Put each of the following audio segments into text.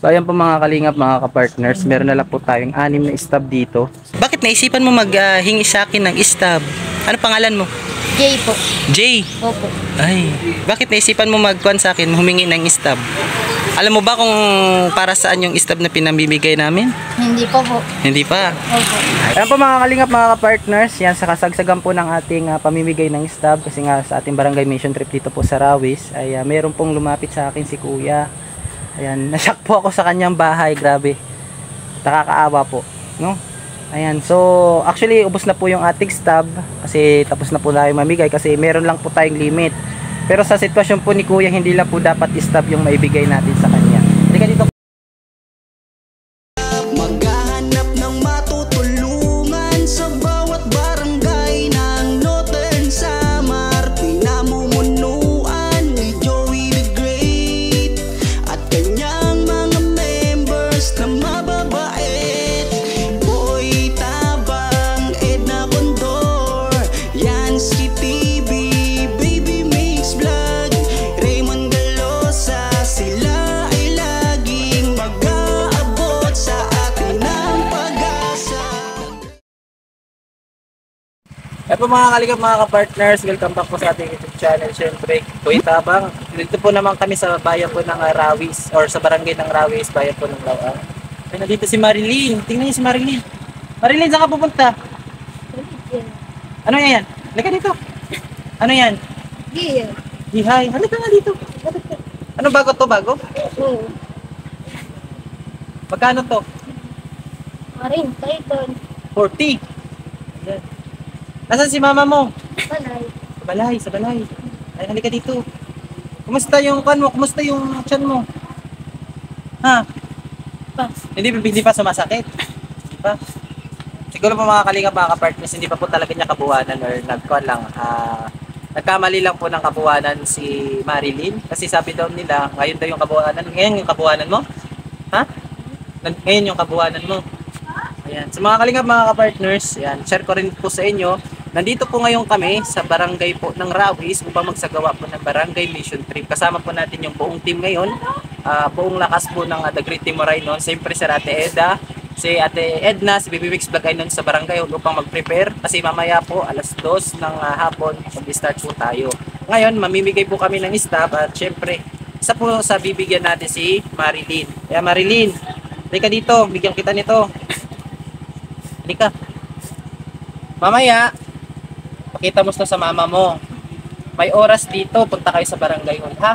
So ayan po mga kalingap, mga kapartners, meron na lang po tayong 6 na stab dito. Bakit naisipan mo maghingi sa akin ng stab? Ano pangalan mo? Jay po. Jay? Opo. Ay, bakit naisipan mo magkuhan sa akin, humingi ng stab? Alam mo ba kung para saan yung stab na pinamimigay namin? Hindi pa po. Hindi pa. Opo. Ayan po mga kalingap, mga kapartners, yan sa kasagsagan po ng ating pamimigay ng stab, kasi nga sa ating barangay mission trip dito po sa Rawis ay meron pong lumapit sa akin si Kuya. Ayan, nashock po ako sa kanyang bahay, grabe. Nakakaawa po, no? Ayan, so actually ubos na po yung ating stab kasi tapos na po tayo mamigay kasi meron lang po tayong limit. Pero sa sitwasyon po ni Kuya, hindi lang po dapat stab yung maibigay natin sa kanya. Halika dito. Maghahanap ng matutulungan sa bawat barangay ng Northern Samar. Pinamumunuan ni Joey the Great at kanyang mga members na mababait. Boy Tabang, Edna Condor, Yansky TV, Baby Mix Vlog, Raymond Galosa. Sila ay laging mag-aabot sa atin ng pag-asa. Eto mga kalingap, mga kapartners, welcome back po sa ating YouTube channel. Siyempre, Boy Tabang. Dito po naman kami sa bayan po ng Rawis, or sa barangay ng Rawis, bayan po ng Lawang. Ay, nandito si Marilyn. Tingnan niyo si Marilyn. Marilyn, saan ka pupunta? Ano yan? Halika dito. Ano yan? Gia. Hi. Halika nga dito. Ano bago to? Bago? Oo. Magkano to? Maring, Titan. 40. Ayan. Nasaan si mama mo? Balay. Sa balay, sa balay. Ay, halika dito. Kumusta yung kan mo? Kumusta yung tiyan mo? Ha? Pas. Hindi pa sumasakit? Hindi pa? Siguro po mga kalingap, mga kapartners, hindi pa po talaga niya kabuhanan or nagkuhan lang. Nagkamali lang po ng kabuhanan si Marilyn. Kasi sabi daw nila, ngayon daw yung kabuhanan. Ngayon yung kabuhanan mo? Ha? Ngayon yung kabuhanan mo. Ayan. Sa mga kalingap, mga kapartners, ayan, share ko rin po sa inyo. Nandito po ngayon kami sa barangay po ng Rawis upang magsagawa po ng barangay mission trip. Kasama po natin yung buong team ngayon. Buong lakas po ng The Great Team Raynon. Siyempre si Ate Eda, si Ate Edna, si Baby Mix Vlog ay nun sa barangay upang mag-prepare. Kasi mamaya po alas 2 ng hapon mag-start po tayo. Ngayon mamimigay po kami ng staff at siyempre isa po sa bibigyan natin si Marilyn. Kaya Marilyn, halika dito, bigyan kita nito. Halika. Mamaya pakita mo sa mama mo. May oras dito, punta kayo sa barangay hall, ha?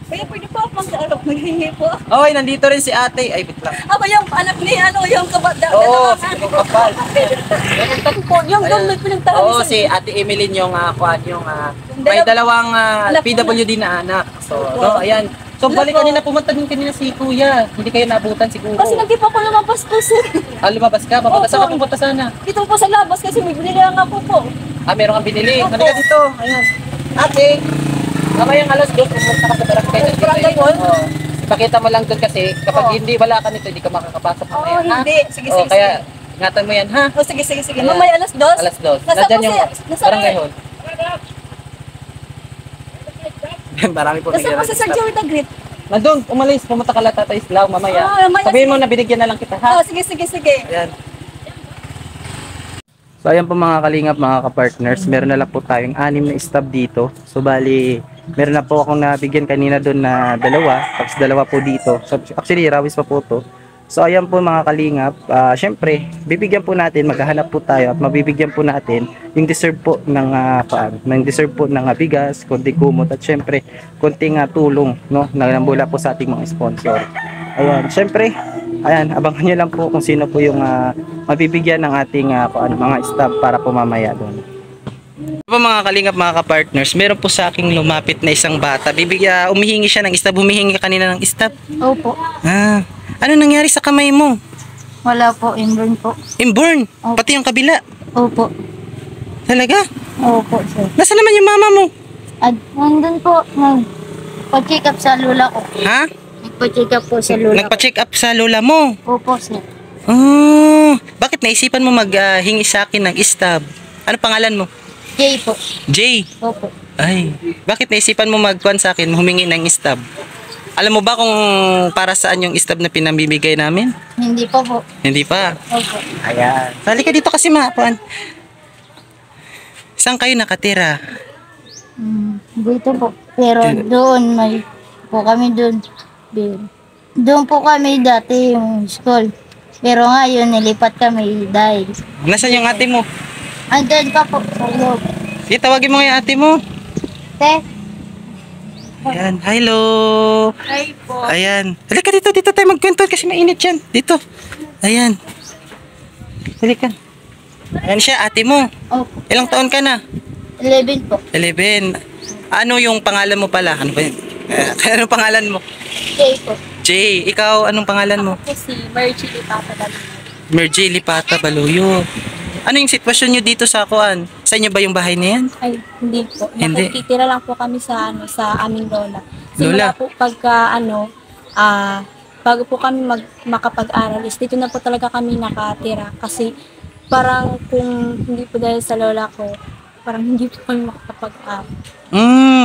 Kaya pwede po akong mag-alok, maghingi po. Okay, nandito rin si ate. Ay, bit lang. Ako yung anak ni, yung kabata. Oo, sige, kapal. Po, yung doon may pinagtahan. Oo, si Ate Emeline yung may dalawang PWD na anak. So, ayan. So, balik kanina, pumunta din kanina si Kuya. Hindi kayo nabutan siguro. Kasi hindi pa ako lumabas po, sir. Lumabas ka? Papunta saan ka pupunta sana? Dito po sa labas kasi may binili nga po po. Meron kang binili. Halika dito. Ayan. Ate, kamayang alas 2, pumunta ka sa barangay. Barangay hall? Ipakita mo lang doon kasi kapag hindi wala ka nito, hindi ka makakapasok Oo, mamaya. Ha? hindi. Sige, sige. Kaya ingatan mo yan, ha? Oh, sige. Ayan. Mamaya alas 2? Alas 2. Nasa Nandyan po yung nasa barangay hall. Marami po Nasa po si Sir Joey the Great. Nandun, umalis, pumunta ka lang Tatay Islaw mamaya. Mamaya, Sabihin mo na binigyan na lang kita, ha? Oh, sige. Ayan. So ayan po mga kalingap, mga kapartners, meron na lang po tayong 6 na stab dito. So bali, meron na po akong nabigyan kanina doon na 2, tapos 2 po dito. So, actually, Rawis pa po to. So ayan po mga kalingap, syempre, bibigyan po natin, maghahanap po tayo at mabibigyan po natin yung deserve po ng bigas, konting kumot at syempre, konting tulong, no, na mula po sa ating mga sponsor. Ayan, syempre, ayan, abangan nyo lang po kung sino po yung mabibigyan ng ating mga staff para po mamaya doon. Po mga kalingap, mga kapartners, meron po sa aking lumapit na isang bata. Umihingi siya ng staff, humihingi ka kanina ng staff. Opo. Ano nangyari sa kamay mo? Wala po, inborn po. Inborn? Opo. Pati yung kabila? Opo. Talaga? Opo, sir. Nasaan naman yung mama mo? At nandun po, nagpa-check up sa lola ko. Ha? Nagpa-check up po sa lola ko. Nagpa-check up sa lola mo? Opo, sir. Bakit naisipan mo maghingi sa akin ng stab? Ano pangalan mo? Jay po. Jay? Opo. Ay, bakit naisipan mo magkuhan sa akin, humingi ng stab? Alam mo ba kung para saan yung stab na pinamimigay namin? Hindi pa po. Hindi pa. Opo. Ayan. Sali ka dito kasi Puan. Saan kayo nakatira? Dito po. Pero doon, may po kami doon. Doon po kami dati yung school. Pero ngayon, nilipat kami dahil. Nasaan yung ate mo? Andun pa po sa loob. Sige, tawagin mo yung ate mo. Te, Ayan. Hello. Hi po. Ayan. Halika dito tayo magkwento kasi mainit yan. Dito. Ayan. Halika. Ayan siya, ate mo. opo. Ilang taon ka na? 11 po. 11. Ano yung pangalan mo pala? Ano ba yun? Anong pangalan mo? Jay po. Jay, ikaw anong pangalan mo? Ako si Mergy Ipapadalan. Mergy Lipata Baluyo. Ano yung sitwasyon nyo dito sa Kuan? Sa inyo ba yung bahay na yan? Ay, hindi po. Hindi. Nakikitira lang po kami sa sa aming lola. Lola? Simula po pagka bago po kami makapag-aral is dito na po talaga kami nakatira kasi parang kung hindi po dahil sa lola ko, parang hindi po kami makapag-aral.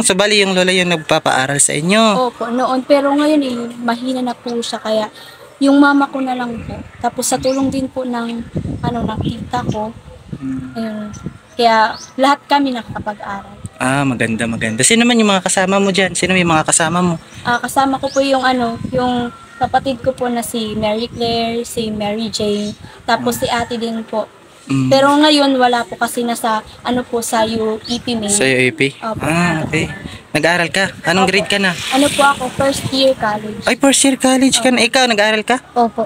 So bali yung lola yung nagpapaaral sa inyo. Opo, noon. Pero ngayon mahina na po siya kaya yung mama ko na lang po. Tapos sa tulong din po ng ng tita ko. Ayun. Kaya lahat kami nakakapag-aral. Maganda. Sino man yung mga kasama mo dyan? Sino yung mga kasama mo? Kasama ko po yung yung kapatid ko po na si Mary Claire, si Mary Jane, tapos si ate din po. Pero ngayon wala po kasi nasa sa UEP May. Sa UAP? Opo. Okay. Nag-aaral ka? Anong grade ka na? Ano po ako, first year college. Ay, first year college ka na. Ikaw, nag-aaral ka? Opo.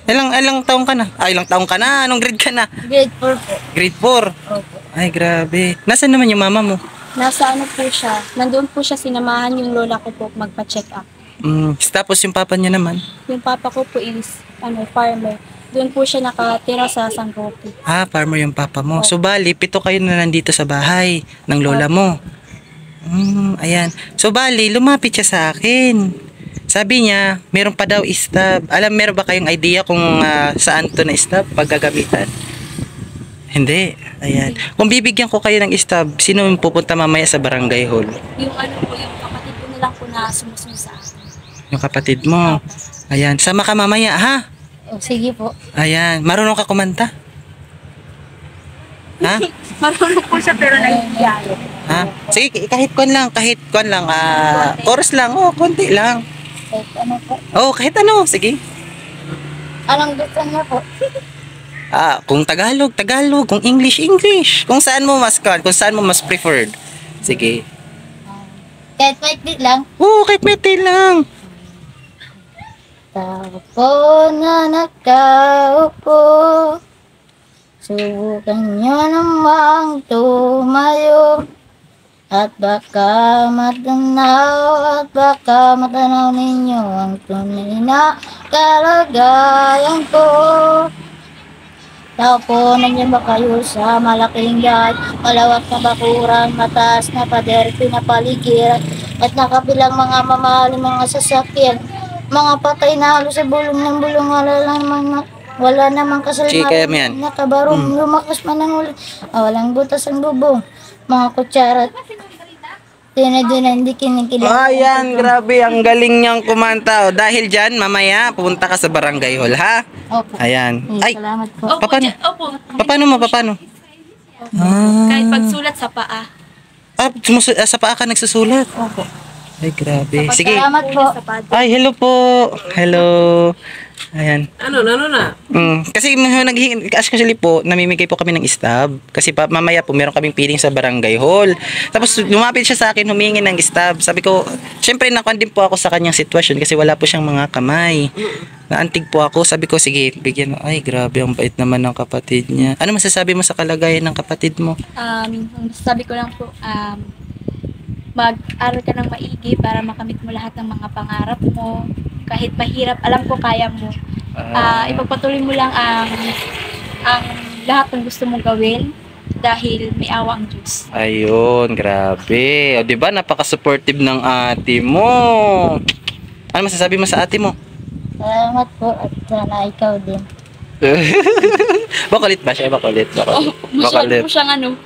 Ilang taong ka na? Ilang taong ka na? Anong grade ka na? Grade 4 po. Grade 4? Opo. Ay, grabe. Nasaan naman yung mama mo? Nasa po siya, nandoon po siya sinamahan yung lola ko po magpa-check up. Tapos yung papa niya naman? Yung papa ko po is farmer. Doon po siya nakatira sa San Roque. Farmer yung papa mo. So, bali, 7 kayo na nandito sa bahay ng lola mo. Ayan. So, bali, lumapit siya sa akin. Sabi niya, meron pa daw stab. Meron ba kayong idea kung saan to na stab pag gagamitan? Hindi. Ayan. Kung bibigyan ko kayo ng stab, sino yung pupunta mamaya sa barangay hall? Yung yung kapatid ko na lang po na sumusunod sa akin. Yung kapatid mo. Ayan. Sama ka mamaya, ha? Sige po. Ayan. Marunong ka kumanta? Ha? Marunong po siya pero nahihiya. Ha? Sige, kahit kwan lang. Chorus lang. Konti lang. Kahit ano po. Kahit ano. Sige. Anong gusto niyo po? Kung Tagalog. Kung English. Kung saan mo mas preferred. Sige. Kahit maiklit lang. Kahit metal lang. Tapo na nakaupo, subukan nyo namang tumayo, at baka matanaw ninyo ang tunay na kalagayan ko. Tapo na niyo ba kayo sa malaking yard, malawak na bakuran, mataas na pader, pinapaligiran, at nakabilang mga mamahaling mga sasakyan, mga patay na halos sa bulong ng bulong, wala namang Chika mo yan. kasalmaran, nakabarong, lumakas man ang ulan, walang butas ang bubong, mga kutsara, hindi kinikilig. Ayan, grabe. Ang galing niyang kumanta. Dahil dyan, mamaya, pupunta ka sa barangay hall, ha? Opo. Ayan. Ay, Salamat po. paano? Paano? Kahit pagsulat sa paa. Sa paa ka nagsusulat? Opo. Ay, grabe. Sige. Salamat po. Sa paa. Ay, hello po. Hello. Ayan. Ano na? Kasi actually po, namimigay po kami ng stab. Kasi mamaya po, meron kaming piling sa barangay hall. Tapos lumapit siya sa akin, humingi ng stab. Sabi ko, syempre nakuha din po ako sa kanyang sitwasyon kasi wala po siyang mga kamay. Naantig po ako. Sabi ko, sige, bigyan mo. Ay, grabe, ang bait naman ng kapatid niya. Ano masasabi mo sa kalagayan ng kapatid mo? Sabi ko lang po, mag-aral ka ng maigi para makamit mo lahat ng mga pangarap mo. Kahit mahirap, alam ko kaya mo. Ipagpatuloy mo lang ang lahat ng gusto mong gawin dahil may awa ang Diyos. Ayun, grabe. O, diba, napaka-supportive ng ate mo. Ano masasabi mo sa ate mo? Salamat po at sana ikaw din. Bakulit ba siya? Bakulit. Masyado po siyang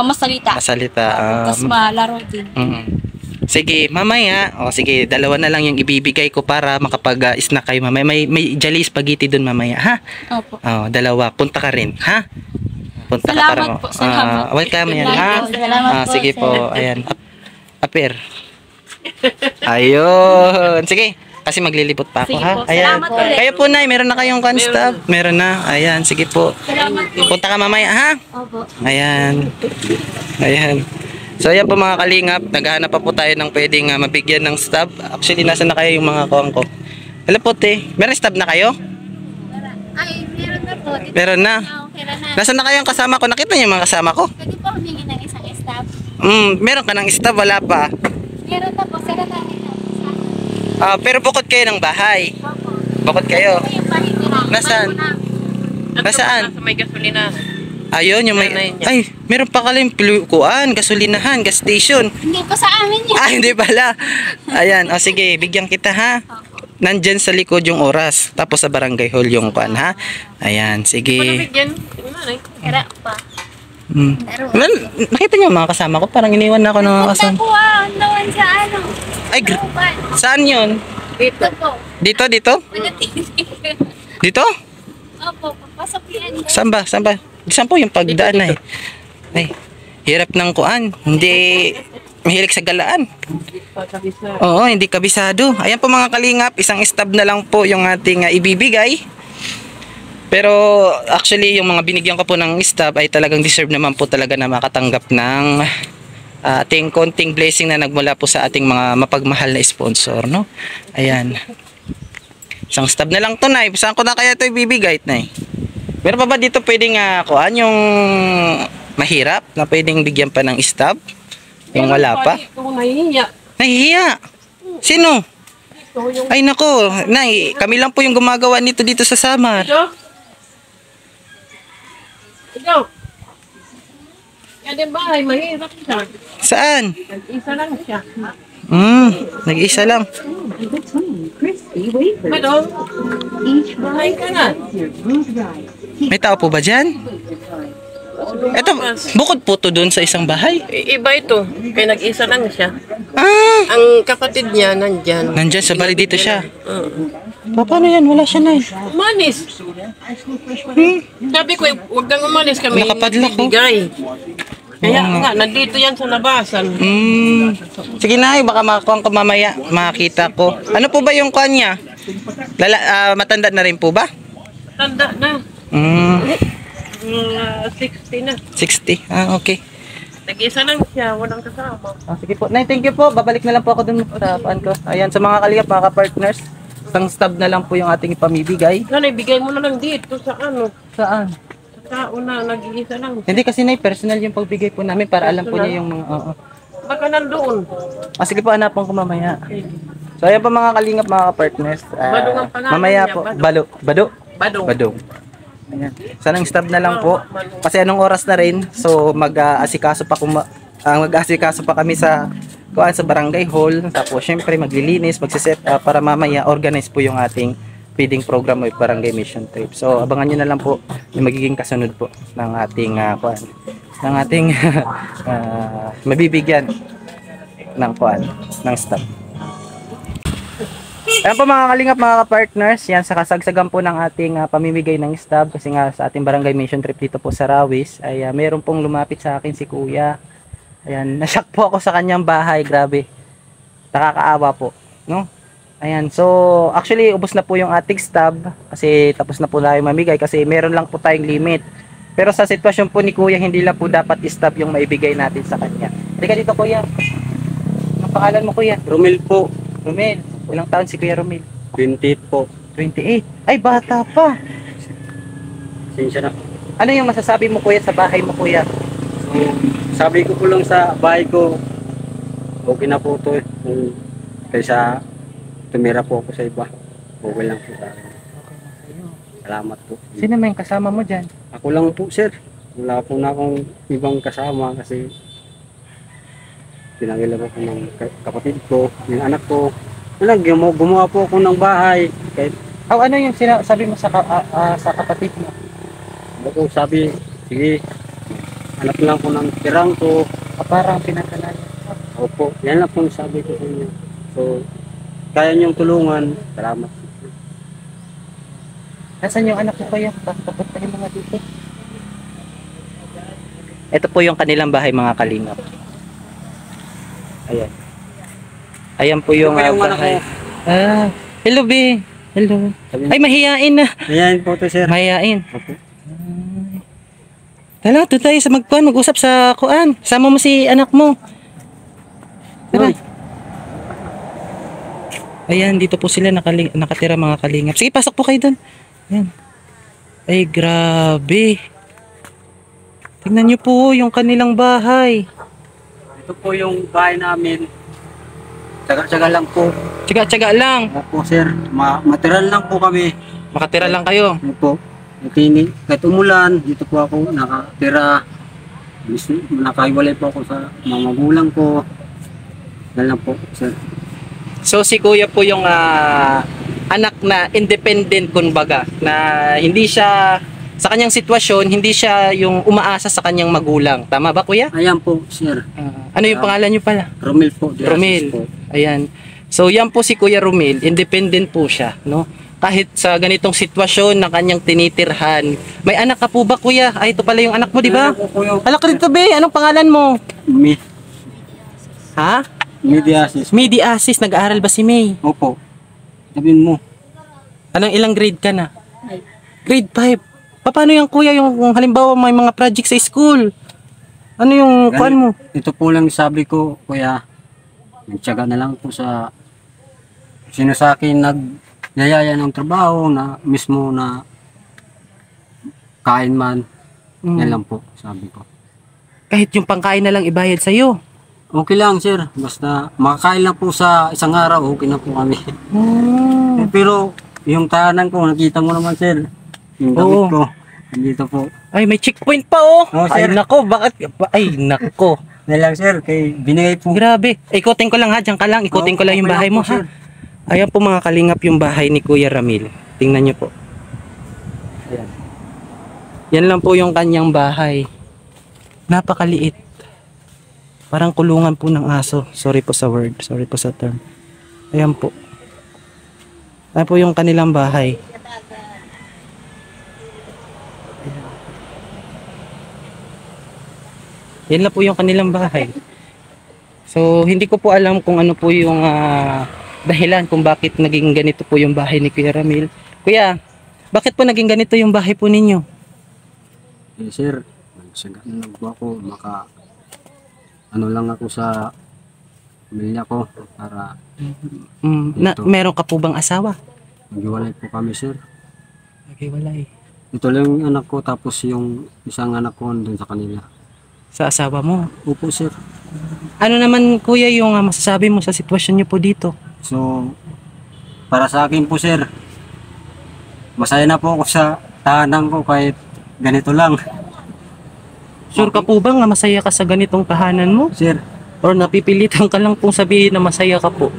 masalita. Masalita. Tapos malaro din. Sige, mamaya. O sige, dalawa na lang yung ibibigay ko para makapag-snack kayo mamaya. May jelly spaghetti dun mamaya, ha? Opo. Oh, dalawa. Punta ka rin, ha? Punta ka Salamat para po, salamat. welcome yan, ha? Salamat po, Sige sir. po, ayan. Aper. Ayun. Sige, kasi maglilibot pa ako, Sige ha? po, Ayan. salamat ulit. Kayo po, Nay, meron na kayong constab? Meron na. Ayan, sige po. Salamat po. Punta ka mamaya, ha? Opo. Ayan. Ayan. So ayan po mga kalingap, naghahanap pa po tayo ng pwedeng mabigyan ng stab. Actually, nasa na kayo yung mga kuwang ko? Hello po, te. Meron stab na kayo? Ay, meron na po. Dito Meron na. okay na. Nasaan na kayo ang kasama ko? Nakita niyo yung mga kasama ko? Pwede po humingi ng isang staff. Meron ka ng stab, wala pa. Meron na po, sir natin Pero bukod kayo ng bahay. Opo. Bukod kayo. Ito yung bahay nila. Nasaan? Nasaan? Sa may gasolina. Ayun, yung may... Nanay niya. Ay, meron pa kalang kuan, gasolinahan, gas station. Hindi po sa amin yan. Hindi pala. Ayan, o sige, bigyan kita ha. Nandyan sa likod yung oras. Tapos sa barangay hall yung kuan ha. Ayan, sige. Bigyan. Nanay. Kira pa. Nakita niyo mga kasama ko? Parang iniwan na ako ng mga Punta kasama. po doon sa ano. Ay, Upan. saan yun? Dito po. Dito? Wala Dito? Opo, papasok yan. Saan ba? Saan ba? Saan po yung pagdaan na eh? Ay, hirap ng kuan. Hindi mahilig sa galaan. Oo, hindi kabisado. Ayan po mga kalingap, isang stab na lang po yung ating ibibigay. Pero actually yung mga binigyan ko po ng stab ay talagang deserve naman po talaga na makatanggap ng ating konting blessing na nagmula po sa ating mga mapagmahal na sponsor, no? Ayan. Isang stab na lang to, Nay. Saan ko na kaya ito ibibigay, Nay? Meron pa ba dito pwedeng kuan yung mahirap na pwedeng bigyan pa ng stab? Yung wala pa? Ito, nahihiya. Nahihiya. Sino? Ay nako, Nay, kami lang po yung gumagawa nito dito sa Samar. Ikaw. Yan yung bahay, mahirap siya. Saan? Isa lang siya. Nag-isa lang. Madong, bahay ka na. May tao po ba dyan? Ito, bukod po to doon sa isang bahay. Iba ito, kaya nag-isa lang siya. Ah, Ang kapatid niya nandyan. nandyan sa bali dito siya. Oo. Paano yan? Wala siya, Nay. Umalis. Sabi ko, huwag kang umalis kami. Nakapadlock, oh. Bigay. Kaya Oo nga, nandito yan sa labasan. Sige, Nay, baka makakuha ko mamaya. Makakita ko. Ano po ba yung kuha niya? Matanda na rin po ba? Tanda na. 60 na. 60. Okay. Nag-isa lang siya, walang kasama. Sige po. Nay, thank you po. Babalik na lang po ako dun sa paan ko. Ayan, sa mga kalingap, mga partners, isang stab na lang po yung ating ipamibigay. Nanay, bigay mo na lang dito sa ano. Saan? Sa tao na, nag-iisa lang. Hindi kasi, Nay, personal yung pagbigay po namin para alam po niya yung mga... Baka nandoon. Sige po, hanapan ko mamaya. So, ayan po mga kalingap, mga partners. Badong ang pangalan Mamaya niya, po. Badong. Badong? Badong. Badong. Ayan. Sanang stab na lang po. Kasi anong oras na rin. So mag-asikaso pa kami sa sa barangay hall. Tapos syempre maglilinis, magsiset para mamaya organize po yung ating feeding program o barangay mission trip. So abangan niyo na lang po yung magiging kasunod po ng ating mabibigyan ng ng stab. Ayan po mga kalingap, mga ka-partners, yan sa kasagsagan po ng ating pamimigay ng stab kasi nga sa ating barangay mission trip dito po sa Rawis ay meron pong lumapit sa akin si Kuya. Ayan, nashock po ako sa kanyang bahay, grabe. Nakakaawa po, no? Ayan, so actually ubos na po yung ating stab kasi tapos na po tayo mamigay kasi meron lang po tayong limit. Pero sa sitwasyon po ni Kuya, hindi lang po dapat stab yung maibigay natin sa kanya. Halika dito, Kuya. Ang pangalan mo, Kuya? Romel po, Romel. Ilang taon si Kuya Romel? 28 po. 28. Ay, bata pa. Sinsya na. Ano yung masasabi mo, Kuya, sa bahay mo, Kuya? So, sabi ko po lang sa bahay ko, okay na po ito. Kaysa tumira po ako sa iba. Okay lang po sa akin. Salamat po. Sino may kasama mo dyan? Ako lang po, sir. Wala po na akong ibang kasama kasi pinangilala ko ng kapatid ko, yung anak ko. Gumawa po ako ng bahay. Kahit Ano yung sabi mo sa kapatid mo? ako sabi, sige, hanap lang ko ng tirang ko. Parang pinagkanan. Opo, yan lang po ang sabi ko sa inyo. So, kaya niyong tulungan, salamat. Nasaan yung anak ko kayo? Papuntahin mga dito. Ito po yung kanilang bahay mga kalingap. Ayan. Ayan po yung, Ito po yung anak bahay. ko. Hello B. Hello. Ay, mahiyain na. Ayan po to, sir. Mahiyain. Opo. Tala, doon tayo sa mag-usap sa kuan. Sama mo si anak mo. Tara. Uy. Ayan, dito po sila nakatira mga kalingap. Sige, pasok po kayo doon. Ayan. Ay, grabe. Tingnan nyo po yung kanilang bahay. Ito po yung bahay namin. Tsaga-tsaga lang po. Tsaga-tsaga lang. Opo, sir. Material lang po kami. Makatira lang kayo. Opo. Itini, kahit umulan, dito po ako nakatira. Nakaiwalay po ako sa mga magulang ko. Yan lang po, sir. So si kuya po yung anak na independent kumbaga, na hindi siya sa kanyang sitwasyon, hindi siya yung umaasa sa kanyang magulang. Tama ba kuya? Ayan po, sir. Ano yung pangalan niyo pala? Romel po. Diasis Romel. Po. Ayan. So yan po si Kuya Romel, independent po siya, no? Kahit sa ganitong sitwasyon na kanyang tinitirhan. May anak ka po ba kuya? Ay, ito pala yung anak mo, di ba? Ayan po po yung Alak rito be, anong pangalan mo? Ha? Diasis. May Diasis, nag-aaral ba si May? Opo. Sabihin mo. Anong ilang grade ka na? Grade 5. Paano yan kuya, yung halimbawa may mga project sa school? Ano yung kuan mo? Ito po lang sabi ko, kuya. Nagtyaga na lang po sa sino sa akin nagyayaya ng trabaho na mismo na kain man. Yan lang po, sabi ko. Kahit yung pangkain na lang ibayad sa'yo. Okay lang, sir. Basta makakain lang po sa isang araw, okay na po kami. Pero yung tahanan ko, nakita mo naman, sir. Yung damit Oo. ko, nandito po. Ay, may checkpoint pa oh. Oo, Ay sir. nako, bakit? Ay nako. Yan lang, sir. Kay binigay po. Grabe. Ikutin ko lang ha, diyan ka lang. Ikutin ko lang yung Okay bahay lang mo po, ha. sir. Ayan po mga kalingap yung bahay ni Kuya Ramil. Tingnan niyo po. Ayan. Yan lang po yung kanyang bahay. Napakaliit. Parang kulungan po ng aso. Sorry po sa word. Sorry po sa term. Ayan po. Ayan po yung kanilang bahay. Yan lang po yung kanilang bahay. So, hindi ko po alam kung ano po yung dahilan kung bakit naging ganito po yung bahay ni Kuya Ramil. Kuya, bakit po naging ganito yung bahay po ninyo? Eh, sir, nagbo ako, ano lang ako sa pamilya ko para Ito. Meron ka po bang asawa? maghiwalay po kami, sir. Naghiwalay. Ito lang yung anak ko, tapos yung isang anak ko andun sa kanila. Sa asawa mo. Opo, sir. Ano naman kuya yung masasabi mo sa sitwasyon niyo po dito? So, para sa akin po, sir, masaya na po ako sa tahanan ko kahit ganito lang. Sure ka po ba nga masaya ka sa ganitong tahanan mo? Sir, Or napipilitan ka lang pong sabihin na masaya ka po?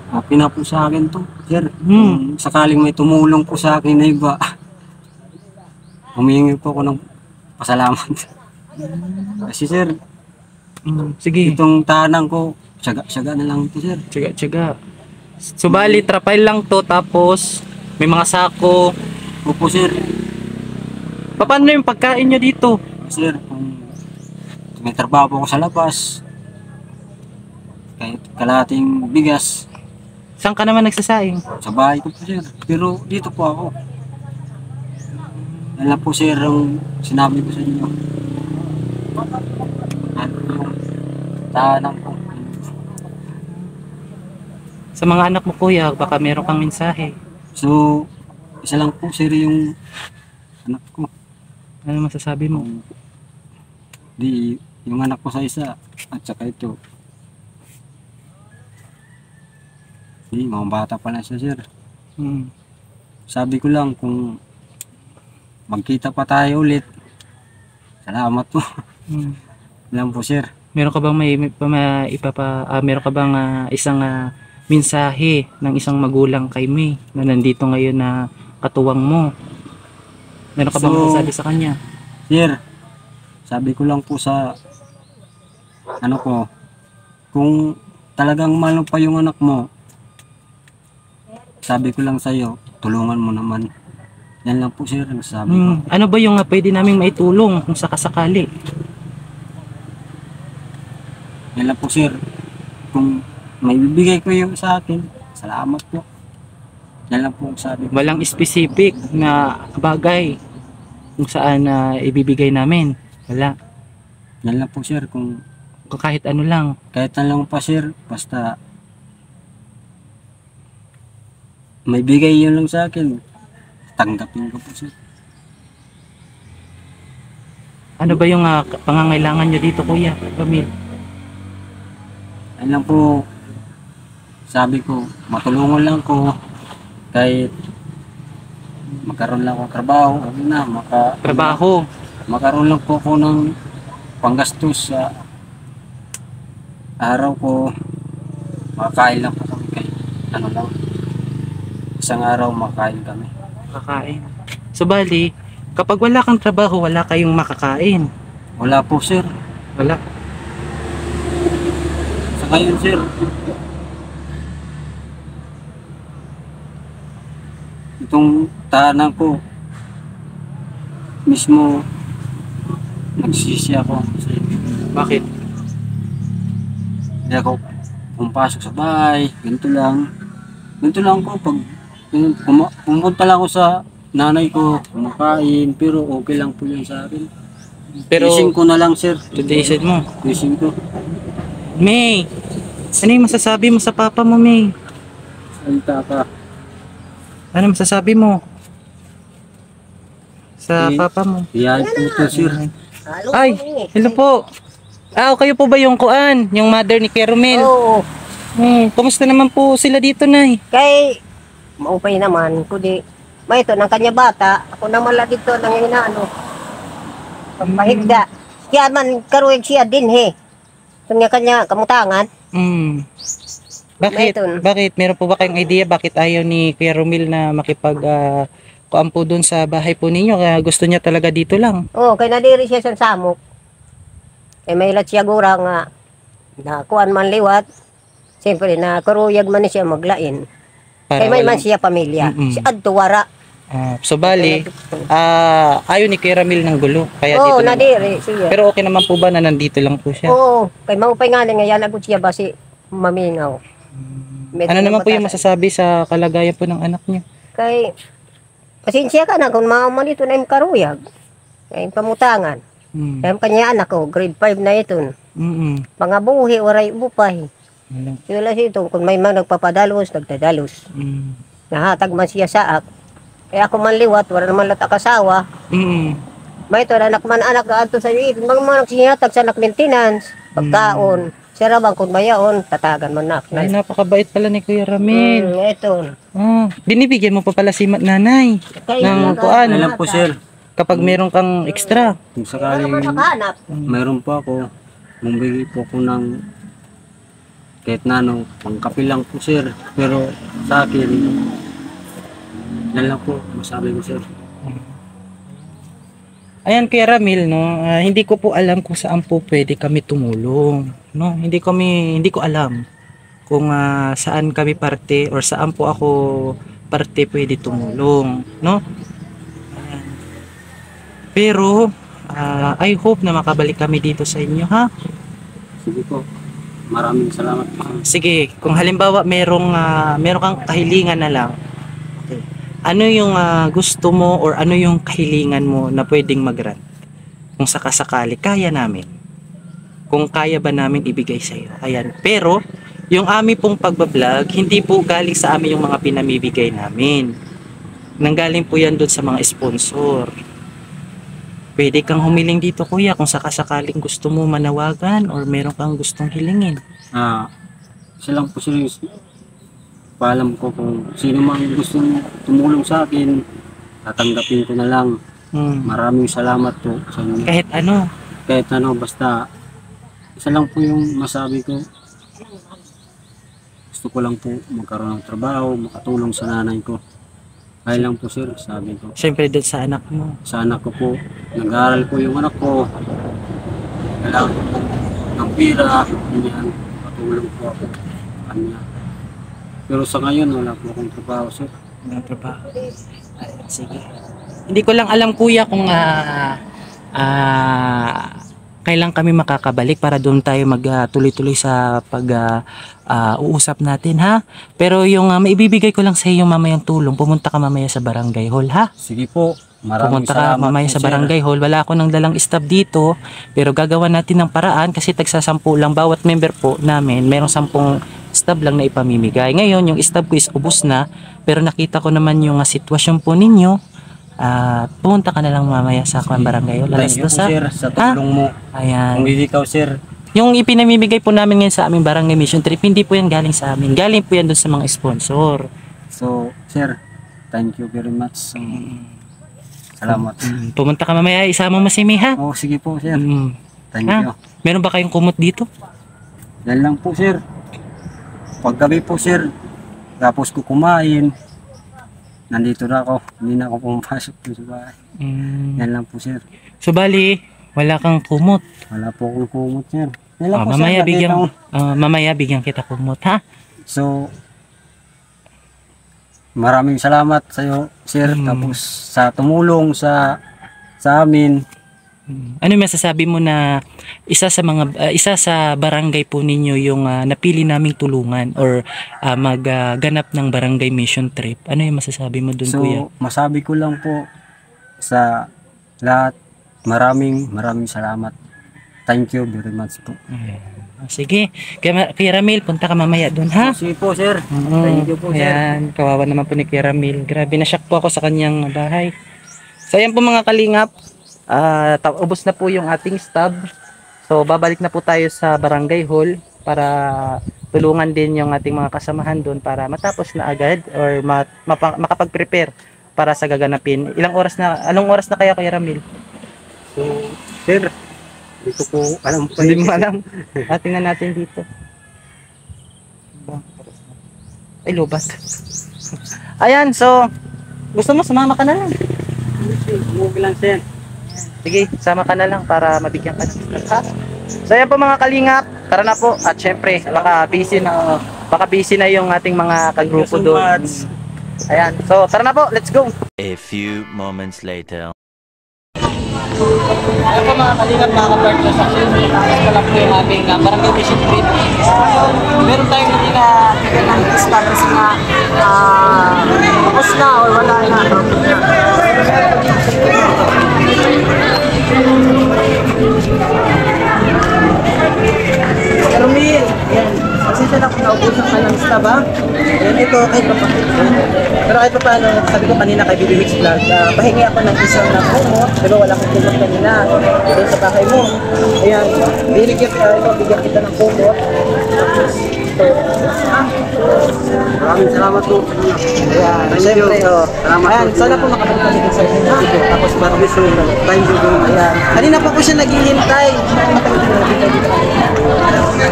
okay na po sa akin to, sir. Kung sakaling may tumulong po sa akin na iba, humingi po ako ng pasalamat. Kasi, sir, Sige. itong tahanan ko, syaga na lang ito, sir. Tsaga. Subali, trapal lang to, tapos may mga sako. Opo, sir. Paano yung pagkain nyo dito? Sir, kung may trabaho ako sa labas, kahit kalahating bigas, Saan ka naman nagsasaing? sa bahay ko po, sir. Pero dito po ako. Yan lang po, sir, ang sinabi ko sa inyo. Ano yung tahanan ko. Sa mga anak mo kuya, baka meron kang mensahe. So, isa lang po, sir, yung anak ko. Ano masasabi mo? Di, yung anak ko sa isa, at saka ito. Di, mga bata pa lang siya, sir. Hmm. Sabi ko lang kung magkita pa tayo ulit. Salamat po. Hmm. Lang po, sir. Meron ka bang meron ka bang isang mensahe ng isang magulang kay May na nandito ngayon na katuwang mo? Meron ka bang So, masasabi sa kanya? Sir, sabi ko lang po sa ano ko, kung talagang mahal mo pa yung anak mo, sabi ko lang sa'yo, tulungan mo naman. Yan lang po sir, ang sabi ko. Ano ba yung pwede naming maitulong kung sakasakali? Yan lang po sir, kung may bibigay ko yung sa akin, salamat po. Yan lang po ang sabi ko. Walang specific na bagay kung saan ibibigay namin. Wala. Yan lang po sir, kung Kung kahit ano lang. kahit na lang pa sir, basta may bigay yun lang sa akin, tanggapin ko po sir. Ano ba yung pangangailangan nyo dito, Kuya Ramil? Yan lang po, sabi ko, matulungan lang ko kahit magkaroon lang ako trabaho, ano na, Trabaho. magkaroon lang po ako ng panggastos sa araw ko, makakain lang po kami kahit ano lang, isang araw makakain kami. Kakain. So bali, kapag wala kang trabaho, wala kayong makakain. Wala po sir, Wala. sa ngayon sir, itong tahanan ko mismo nagsisi ako kasi Bakit? hindi ako pumapasok sa bahay, ganito lang ko pag pumunta lang ako sa nanay ko, kumakain, pero okay lang po yun sa akin. Pero, Gising ko na lang sir, tutiisin mo. gising ko. May, ano yung masasabi mo sa papa mo, May? Salita ka. Ano masasabi mo? Sa Eh, papa mo? Iyan po ito sir. Ay, hello po. Kayo po ba yung kuan? Yung mother ni Kermel? Oo, Kumusta naman po sila dito, Nay? kay maupay naman, kundi may ito ng kanya bata, ako naman lang dito nang inaano. Pagpahigda. Siya man karuig siya din he. Ito niya kanya kamutangan. Bakit? Mayton. Bakit? Meron po ba kayong idea bakit ayaw ni Kuya Romil na makipag kuan po doon sa bahay po ninyo? Kaya gusto niya talaga dito lang. Oo, kay nadiri siya sa samok. Eh may lat siya gura nga na kuan man liwat. Siyempre na karuyag man ni siya maglain. Kay may man walang- siya pamilya. Mm-mm. Si Adto wara. So bali, ayaw ni Kuya Ramil ng gulo. Kaya Oo, dito lang. nadiri siya. Pero okay naman po ba na nandito lang po siya? Oo, kay maupay nga nga yan agud siya ba si mamingaw. Medyo Ano naman po yung mataas. masasabi sa kalagayan po ng anak niyo? Kay pasensya ka na kung maaman ito na yung karuyag. Kay pamutangan. Hmm. Kaya kanya anak ko, grade 5 na ito. Mm-mm. Mga buhi, waray bupay. Wala. Sila ito, kung may mga nagpapadalos, nagtadalos. Mm. Nahatag man siya sa ak. Kaya ako man liwat, wala naman latak asawa. Mm. May ito, anak man anak ato sa iyo. Mga nagsihatag sa anak maintenance, pagkaon. Siya rabang kung mayaon, tatagan man na. Ay, napakabait pala ni Kuya Ramil. Ito. Binibigyan mo pa pala si nanay ng kuan. Yan lang po sir, Kapag meron kang extra. kung Wala sakaling naman nakahanap. mayroon po ako, bumili po ako ng kahit na ano, pangkapi lang po sir. Pero sa akin, yan lang po, masabi ko sir. Ayan Kuya Ramil, no, hindi ko po alam kung saan po pwede kami tumulong. No, hindi ko alam kung saan kami parte or saan po ako parte pwede tumulong, no? Ayan. Pero I hope na makabalik kami dito sa inyo, ha? Sige po, maraming salamat po. Sige, kung halimbawa meron kang kahilingan na lang. Okay. Ano yung gusto mo or ano yung kahilingan mo na pwedeng mag-grant? Kung sakasakali, kaya namin. Kung kaya ba namin ibigay sa iyo. Ayan. Pero, yung aming pong pagbablog, hindi po galing sa amin yung mga pinamibigay namin. Nanggaling po yan doon sa mga sponsor. Pwede kang humiling dito kuya kung sakasakaling gusto mo manawagan or meron kang gustong hilingin. Isa lang po sir, paalam ko kung sino man gustong tumulong sa akin, tatanggapin ko na lang. Maraming salamat po sa inyo. Kahit ano. Kahit ano, basta isa lang po yung masabi ko. Gusto ko lang po magkaroon ng trabaho, makatulong sa nanay ko. Kaya lang po sir, sabi ko. Siyempre doon sa anak mo. Sa anak ko po, nag-aaral po yung anak ko. Kailangan ko po ng pira, hindi makatulong po ako kanya. Pero sa ngayon, wala po akong trabaho, sir. Walang trabaho. Ay, sige. Hindi ko lang alam kuya kung kailan kami makakabalik para doon tayo magtuloy-tuloy sa uusap natin ha. Pero yung maibibigay ko lang sa iyo mamayang tulong, pumunta ka mamaya sa barangay hall ha. Sige po. Maraming Pumunta ka mamaya sa barangay hall. Wala ako nang dalang stab dito, pero gagawa natin ng paraan kasi tagsasampu lang bawat member po namin. Merong 10 stab lang na ipamimigay. Ngayon yung stab ko is ubos na, pero nakita ko naman yung sitwasyon po ninyo. Pumunta ka na lang mamaya sa barangay hall. Thank you po, sir, sa tulong mo. Ayan. Kung hindi ikaw, sir. Yung ipinamimigay po namin ngayon sa aming barangay mission trip, hindi po yan galing sa amin. Galing po yan doon sa mga sponsor. So, sir, thank you very much. Salamat. Pumunta ka mamaya, isama mo si Mi ha? Oh, sige po, sir. Thank Ha? you. Meron ba kayong kumot dito? Yan lang po, sir. Paggabi po, sir, tapos ko kumain, nandito na ako. Hindi na ako pumapasok sa bahay. Yan lang po, sir. So bali, wala kang kumot. Wala po akong kumot, sir. Yan lang po, Mamaya sir. mamaya bigyan kita kumot ha? So, maraming salamat sa iyo, sir. Tapos sa tumulong sa amin. Ano masasabi mo na isa sa barangay po ninyo yung napili naming tulungan or magganap ng barangay mission trip? Ano yung masasabi mo doon, So, kuya? masabi ko lang po sa lahat, maraming salamat. Thank you very much po. Sige, Kuya Ramil, punta ka mamaya doon ha? Sige po, sir. Thank you po, sir. Ayan, kawawa naman po ni Kuya Ramil. Grabe, na-shock po ako sa kanyang bahay. So ayan po mga kalingap, ubos na po yung ating stab. So babalik na po tayo sa barangay hall para tulungan din yung ating mga kasamahan doon para matapos na agad or makapag-prepare para sa gaganapin. Anong oras na kaya Kuya Ramil? So, sir, hindi ko po alam po. Hindi mo alam. Tingnan natin dito. Ay, lubat. Ayan, so gusto mo sumama ka na lang. Move lang, sir. Sige, sama ka na lang para mabigyan ka ng ha? So ayan po mga kalingap, tara na po. At syempre, baka busy na yung ating mga kagrupo doon. Ayan, so tara na po, let's go. A few moments later. Ayan po mga kalingap, mga ka-partners, actually taas pa lang po yung aming barangay mission trip. Meron tayong hindi na bigyan ng start kasi nga tapos na or wala na. Romil, yan. Pasensya na kung naubusan ka ng stab ha. Yan, ito kahit pa pero kahit pa paano, sabi ko kanina kay Bibi Mix Vlog, pahingi ako ng isang na kumot, pero wala akong kumot kanina. Doon sa bahay mo. Ayan, bigyan kita ng kumot. Tapos, ito. Maraming salamat po. Ayan, Thank syempre, you. Salamat ayan, po. sana po makabalik kami din sa inyo. Tapos, Maraming salamat. Thank you very much. ayan. Kanina pa po siya naghihintay.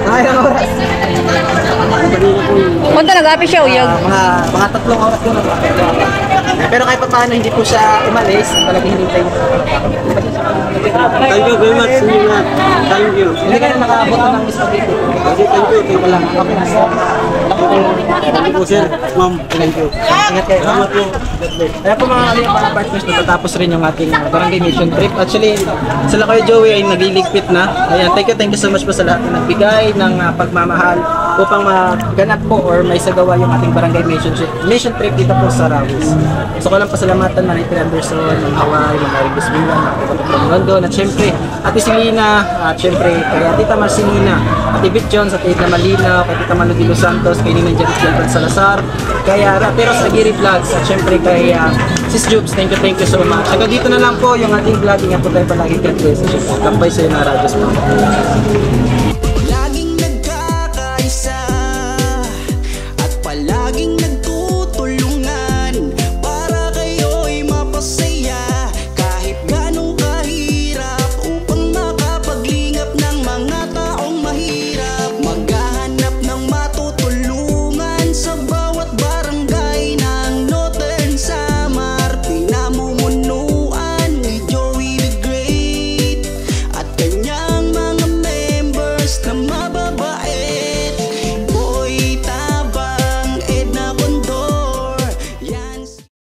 Ayang oras. Punta nag-api siya, uyag. Mga 3 oras yun. Pero kahit pa paano hindi po siya umalis, talagang hinintay niya. Thank you very much. Thank you. Hindi ka na nakaabot ng spaghetti. Thank you. Wala. Okay na siya. Thank you po, sir. Ma'am, thank you. Ingat kayo. Salamat po. Kaya po mga partners, natatapos rin yung ating barangay mission trip. Actually, sila Kuya Joey ay nagliligpit na. Ayan, thank you so much po sa lahat na nagbigay ng pagmamahal upang maganap po or may sagawa yung ating barangay mission trip dito po sa Rawis. So ko lang pasalamatan Manny Anderson, ng Hawaii, ng Maring Bismillah, ng kapatid from London, at syempre Ate Silina, at syempre kay Tita Marcelina, Ate Bit Jones, at Tita Malina, kay Tita Manu de Los Santos, kay Ninang Janet Jelpan Salazar, kay Rateros Aguirre Vlogs, at syempre kay Sis Jubes, thank you so much. Hanggang dito na lang po yung ating vlog. Ingat po tayo palagi. God bless. Kampay sa'yo na Radios po.